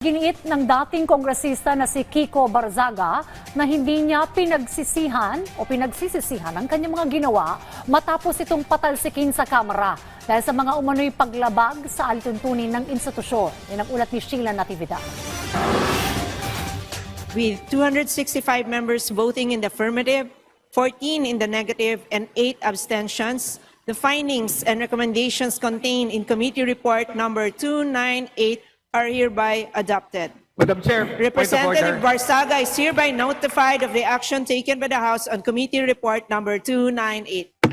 Giniit ng dating kongresista na si Kiko Barzaga na hindi niya pinagsisisihan ang kanyang mga ginawa matapos itong patalsikin sa Kamara dahil sa mga umano'y paglabag sa alituntunin ng institusyon. Yan ang ulat ni Sheila Natividad. With 265 members voting in the affirmative, 14 in the negative, and 8 abstentions, the findings and recommendations contained in Committee Report number 298 are hereby adopted. Madam Chair, Representative Barzaga is hereby notified of the action taken by the House on Committee Report number 298.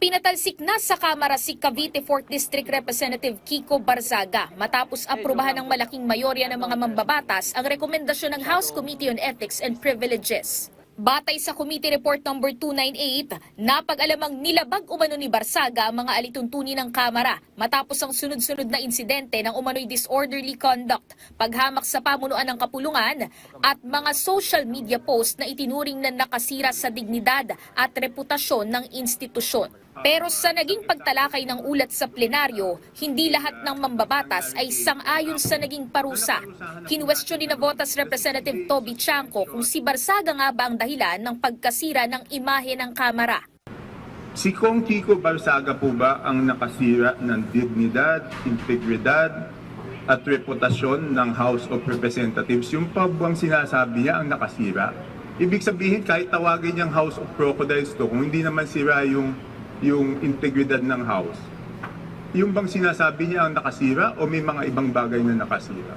Pinatalsik na sa Kamara si Cavite 4th District Representative Kiko Barzaga matapos aprubahan ng malaking mayorya ng mga mambabatas ang rekomendasyon ng House Committee on Ethics and Privileges. Batay sa Committee Report number 298, napag-alamang nilabag umano ni Barzaga ang mga alituntunin ng Kamara matapos ang sunod-sunod na insidente ng umano'y disorderly conduct, paghamak sa pamunuan ng kapulungan at mga social media post na itinuring na nakasira sa dignidad at reputasyon ng institusyon. Pero sa naging pagtalakay ng ulat sa plenaryo, hindi lahat ng mambabatas ay sang-ayon sa naging parusa. Kinwestiyon ni Navotas Representative Toby Chanco kung si Barzaga nga ba ang dahilan ng pagkasira ng imahe ng Kamara. Si Kong Kiko Barzaga po ba ang nakasira ng dignidad, integridad at reputasyon ng House of Representatives? Yung pa bang sinasabi niya ang nakasira? Ibig sabihin kahit tawagin niyang House of Crocodiles to, kung hindi naman sira yung integridad ng House, yung bang sinasabi niya ang nakasira o may mga ibang bagay na nakasira?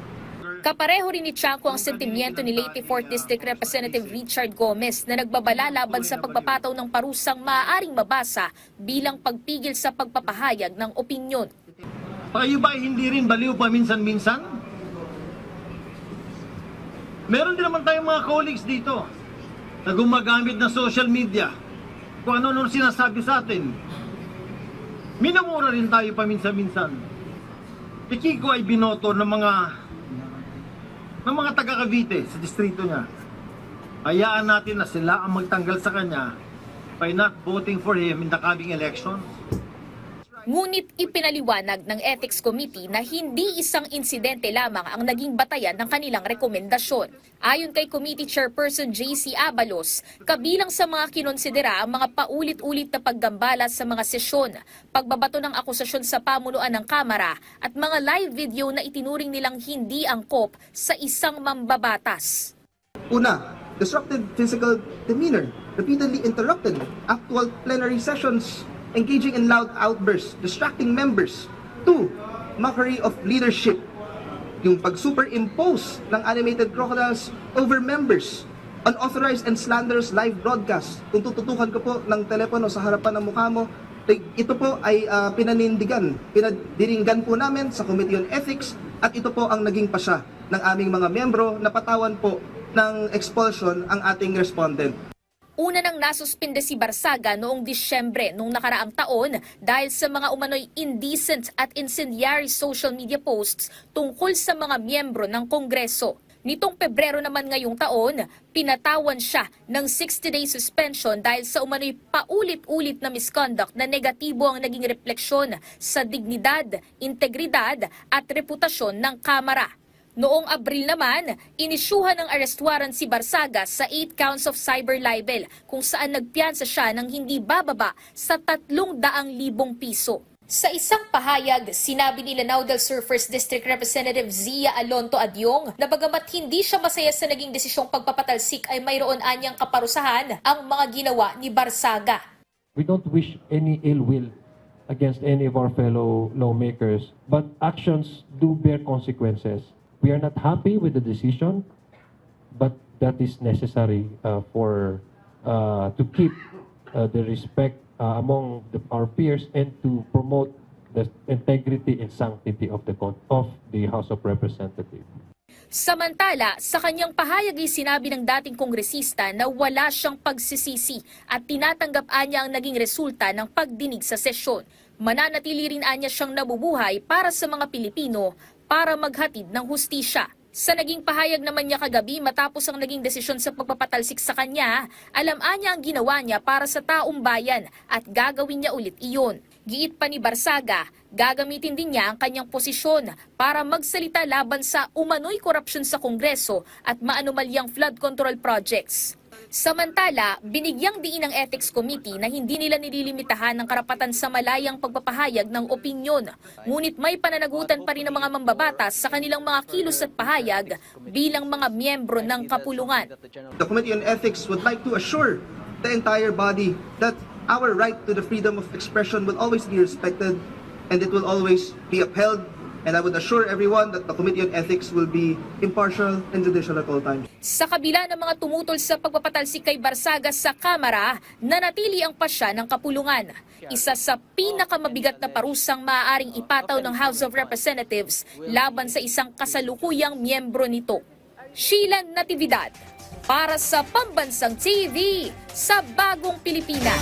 Kapareho rin ni Chanco ang sentimiento ni Leyte 4th District Representative Richard Gomez na nagbabala laban sa pagpapataw ng parusang maaaring mabasa bilang pagpigil sa pagpapahayag ng opinyon. kayo ba hindi rin baliw paminsan-minsan? Meron din naman tayong mga colleagues dito na gumagamit ng social media kung ano-ano sinasabi sa atin. Minamura rin tayo paminsan-minsan. Si Kiko ay binoto ng mga taga-Cavite sa distrito niya. Hayaan natin na sila ang magtanggal sa kanya by not voting for him in the coming elections. Ngunit ipinaliwanag ng Ethics Committee na hindi isang insidente lamang ang naging batayan ng kanilang rekomendasyon. Ayon kay Committee Chairperson J.C. Abalos, kabilang sa mga kinonsidera ang mga paulit-ulit na paggambala sa mga sesyon, pagbabato ng akusasyon sa pamunuan ng Kamara at mga live video na itinuring nilang hindi angkop sa isang mambabatas. Una, disrupted physical demeanor, repeatedly interrupted actual plenary sessions, engaging in loud outbursts, distracting members. 2, mockery of leadership. Yung pag-superimpose ng animated crocodiles over members. Unauthorized and slanderous live broadcast. Kung tututukan ko po ng telepono sa harapan ng mukha mo, ito po ay pinadiringgan po namin sa Committee on Ethics at ito po ang naging pasya ng aming mga miyembro na patawan po ng expulsion ang ating respondent. Una nang nasuspinde si Barzaga noong Disyembre nung nakaraang taon dahil sa mga umano'y indecent at incendiary social media posts tungkol sa mga miyembro ng Kongreso. Nitong Pebrero naman ngayong taon, pinatawan siya ng 60-day suspension dahil sa umano'y paulit-ulit na misconduct na negatibo ang naging refleksyon sa dignidad, integridad at reputasyon ng Kamara. Noong Abril naman, inisyuhan ng arrest warrant si Barzaga sa 8 counts of cyber libel kung saan nagpiyansa siya ng hindi bababa sa 300,000 piso. Sa isang pahayag, sinabi ni Lanao del Sur 1st District Representative Zia Alonto Adyong na bagamat hindi siya masaya sa naging desisyong pagpapatalsik ay mayroon anyang kaparusahan ang mga ginawa ni Barzaga. We don't wish any ill will against any of our fellow lawmakers, but actions do bear consequences. We are not happy with the decision, but that is necessary to keep the respect among our peers and to promote the integrity and sanctity of the House of Representatives. Samantala, sa kanyang pahayag ay sinabi ng dating kongresista na wala siyang pagsisisi at tinatanggap niya ang naging resulta ng pagdinig sa sesyon. Mananatili rin niya siyang nabubuhay para sa mga Pilipino para maghatid ng hustisya. Sa naging pahayag naman niya kagabi matapos ang naging desisyon sa pagpapatalsik sa kanya, alam niya ang ginawa niya para sa taong bayan at gagawin niya ulit iyon. Giit pa ni Barsaga, gagamitin din niya ang kanyang posisyon para magsalita laban sa umano'y korupsyon sa Kongreso at maanumalyang flood control projects. Samantala, binigyang diin ng Ethics Committee na hindi nila nililimitahan ng karapatan sa malayang pagpapahayag ng opinyon. Ngunit may pananagutan pa rin ng mga mambabatas sa kanilang mga kilos at pahayag bilang mga miyembro ng kapulungan. The Committee on Ethics would like to assure the entire body that our right to the freedom of expression will always be respected and it will always be upheld. And I would assure everyone that the Committee on Ethics will be impartial and judicial at all times. Sa kabila ng mga tumutol sa pagpapatalsik kay Barsaga sa Kamara, nanatili ang pasya ng kapulungan. Isa sa pinakamabigat na parusang maaaring ipataw ng House of Representatives laban sa isang kasalukuyang miyembro nito. Sheila Natividad, para sa Pambansang TV, sa Bagong Pilipinas.